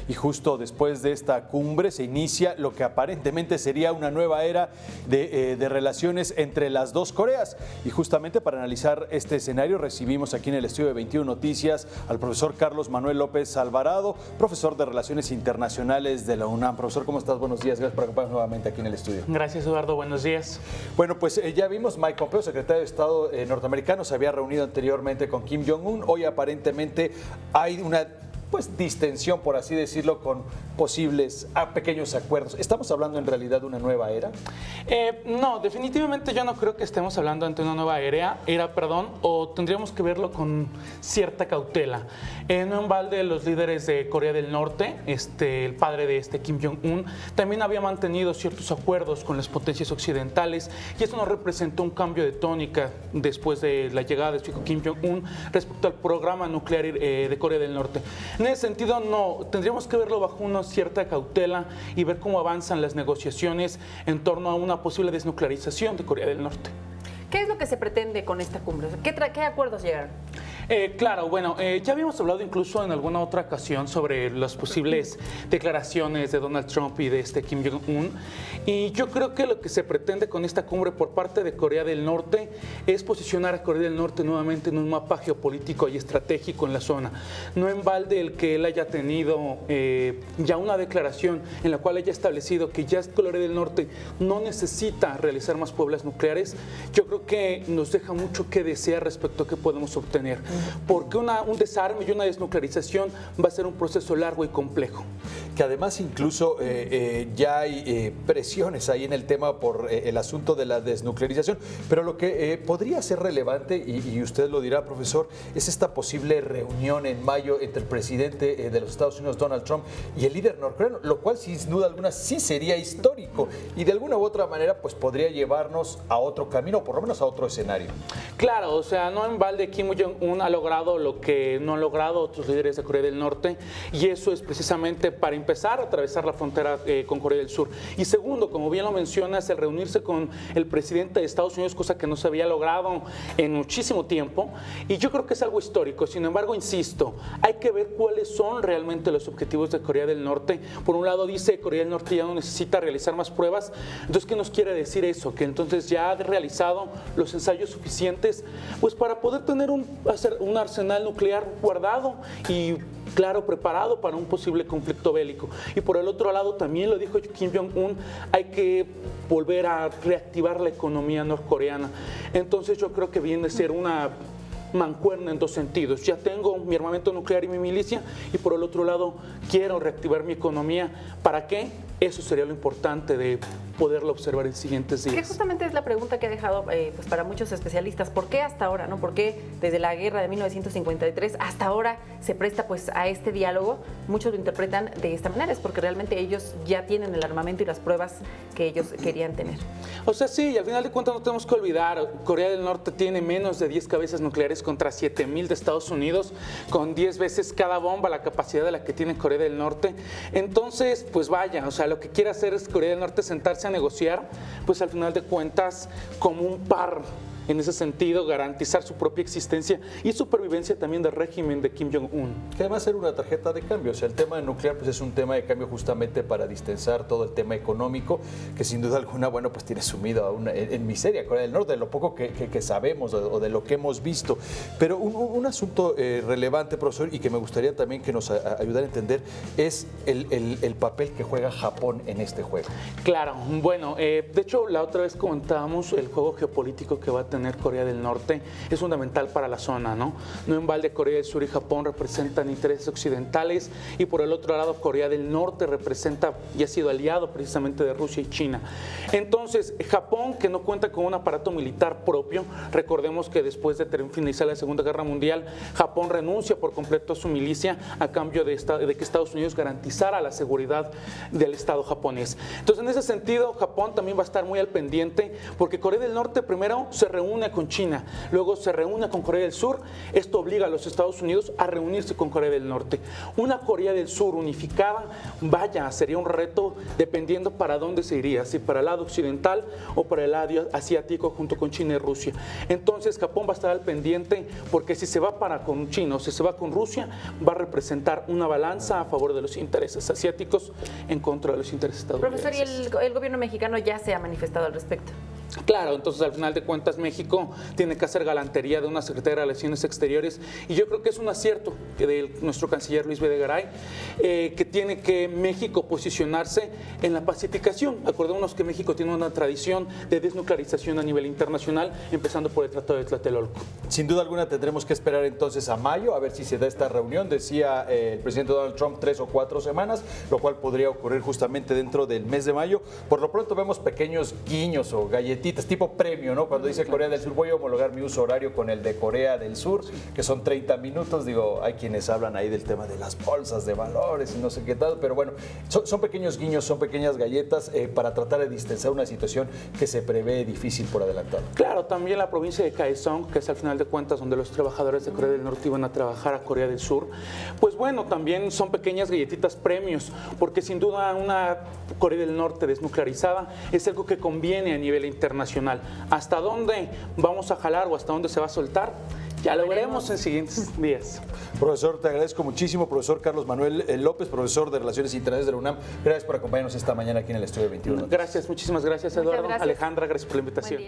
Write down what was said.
y justo después de esta cumbre se inicia lo que aparentemente sería una nueva era de relaciones entre las dos Coreas. Y justamente para analizar este escenario recibimos aquí en el estudio de 21 Noticias al profesor Carlos Manuel López Alvarado, profesor de Relaciones Internacionales de la UNAM. Profesor, ¿cómo estás? Buenos días, gracias por acompañarnos nuevamente aquí en el estudio. Gracias, Eduardo, buenos días. Bueno, pues ya vimos, Mike Pompeo, secretario de Estado norteamericano, se había reunido anteriormente con Kim Jong-un. Hoy aparentemente hay una distensión, por así decirlo, con posibles pequeños acuerdos. ¿Estamos hablando en realidad de una nueva era? No, definitivamente yo no creo que estemos hablando ante una nueva era, o tendríamos que verlo con cierta cautela. No en balde los líderes de Corea del Norte, el padre de Kim Jong-un, también había mantenido ciertos acuerdos con las potencias occidentales y eso no representó un cambio de tónica después de la llegada de su hijo Kim Jong-un respecto al programa nuclear de Corea del Norte. En ese sentido, no, tendríamos que verlo bajo una cierta cautela y ver cómo avanzan las negociaciones en torno a una posible desnuclearización de Corea del Norte. ¿Qué es lo que se pretende con esta cumbre? ¿Qué acuerdos llegaron? Ya habíamos hablado incluso en alguna otra ocasión sobre las posibles declaraciones de Donald Trump y de Kim Jong-un, y yo creo que lo que se pretende con esta cumbre por parte de Corea del Norte es posicionar a Corea del Norte nuevamente en un mapa geopolítico y estratégico en la zona. No en balde el que él haya tenido ya una declaración en la cual haya establecido que ya Corea del Norte no necesita realizar más pruebas nucleares. Yo creo que nos deja mucho que desear respecto a qué podemos obtener, porque un desarme y una desnuclearización va a ser un proceso largo y complejo. Que además incluso ya hay presiones ahí en el tema por el asunto de la desnuclearización, pero lo que podría ser relevante, y usted lo dirá, profesor, es esta posible reunión en mayo entre el presidente de los Estados Unidos, Donald Trump, y el líder norcoreano, lo cual sin duda alguna sí sería histórico y de alguna u otra manera pues podría llevarnos a otro camino, o por lo menos a otro escenario. Claro, o sea, no en balde Kim Jong-un ha logrado lo que no han logrado otros líderes de Corea del Norte, y eso es precisamente para empezar a atravesar la frontera con Corea del Sur. Y segundo, como bien lo mencionas, el reunirse con el presidente de Estados Unidos, cosa que no se había logrado en muchísimo tiempo, y yo creo que es algo histórico. Sin embargo, insisto, hay que ver cuáles son realmente los objetivos de Corea del Norte. Por un lado dice Corea del Norte ya no necesita realizar más pruebas. Entonces, ¿qué nos quiere decir eso? Que entonces ya ha realizado los ensayos suficientes pues para poder tener un arsenal nuclear guardado y claro, preparado para un posible conflicto bélico. Y por el otro lado, también lo dijo Kim Jong-un, hay que volver a reactivar la economía norcoreana. Entonces yo creo que viene a ser una mancuerna en dos sentidos. Ya tengo mi armamento nuclear y mi milicia, y por el otro lado quiero reactivar mi economía. ¿Para qué? Eso sería lo importante de poderlo observar en siguientes días. Que justamente es la pregunta que ha dejado pues para muchos especialistas. ¿Por qué hasta ahora? ¿No? ¿Por qué desde la guerra de 1953 hasta ahora se presta pues a este diálogo? Muchos lo interpretan de esta manera, es porque realmente ellos ya tienen el armamento y las pruebas que ellos querían tener. O sea, sí, y al final de cuentas no tenemos que olvidar, Corea del Norte tiene menos de 10 cabezas nucleares contra 7,000 de Estados Unidos, con 10 veces cada bomba la capacidad de la que tiene Corea del Norte. Entonces, pues vaya, o sea, lo que quiere hacer es Corea del Norte sentarse a negociar, pues al final de cuentas como un par. En ese sentido, garantizar su propia existencia y supervivencia también del régimen de Kim Jong-un. Que además era una tarjeta de cambio, o sea, el tema nuclear pues es un tema de cambio justamente para distensar todo el tema económico, que sin duda alguna, bueno, pues tiene sumido en miseria Corea del Norte, de lo poco que sabemos o de lo que hemos visto. Pero un asunto relevante, profesor, y que me gustaría también que nos ayudara a entender, es el papel que juega Japón en este juego. Claro, bueno, de hecho, la otra vez comentábamos el juego geopolítico que va a tener Corea del Norte es fundamental para la zona, ¿no? No en balde Corea del Sur y Japón representan intereses occidentales, y por el otro lado Corea del Norte representa y ha sido aliado precisamente de Rusia y China. Entonces, Japón, que no cuenta con un aparato militar propio, recordemos que después de finalizar la Segunda Guerra Mundial, Japón renuncia por completo a su milicia a cambio de que Estados Unidos garantizara la seguridad del Estado japonés. Entonces, en ese sentido, Japón también va a estar muy al pendiente, porque Corea del Norte primero se reúne reúne con China, luego se reúne con Corea del Sur, esto obliga a los Estados Unidos a reunirse con Corea del Norte. Una Corea del Sur unificada, vaya, sería un reto dependiendo para dónde se iría, si para el lado occidental o para el lado asiático junto con China y Rusia. Entonces Japón va a estar al pendiente porque si se va con China o si se va con Rusia, va a representar una balanza a favor de los intereses asiáticos en contra de los intereses estadounidenses. Profesor, ¿y el gobierno mexicano ya se ha manifestado al respecto? Claro, entonces al final de cuentas México tiene que hacer galantería de una Secretaría de Relaciones Exteriores y yo creo que es un acierto de nuestro canciller Luis Videgaray, que tiene que México posicionarse en la pacificación. Acordémonos que México tiene una tradición de desnuclearización a nivel internacional, empezando por el Tratado de Tlatelolco. Sin duda alguna tendremos que esperar entonces a mayo a ver si se da esta reunión. Decía el presidente Donald Trump 3 o 4 semanas, lo cual podría ocurrir justamente dentro del mes de mayo. Por lo pronto vemos pequeños guiños o galletitas tipo premio, ¿no? Cuando dice Corea del Sur, voy a homologar mi uso horario con el de Corea del Sur, que son 30 minutos. Digo, hay quienes hablan ahí del tema de las bolsas de valores y no sé qué tal, pero bueno, son pequeños guiños, son pequeñas galletas para tratar de distensar una situación que se prevé difícil por adelantado. Claro, también la provincia de Kaesong, que es al final de cuentas donde los trabajadores de Corea del Norte iban a trabajar a Corea del Sur, pues bueno, también son pequeñas galletitas premios, porque sin duda una Corea del Norte desnuclearizada es algo que conviene a nivel internacional. ¿Hasta dónde vamos a jalar o hasta dónde se va a soltar? Ya lo veremos en siguientes días. Profesor, te agradezco muchísimo. Profesor Carlos Manuel López, profesor de Relaciones Internacionales de la UNAM. Gracias por acompañarnos esta mañana aquí en el Estudio 21. Gracias, muchísimas gracias, Eduardo. Gracias. Alejandra, gracias por la invitación.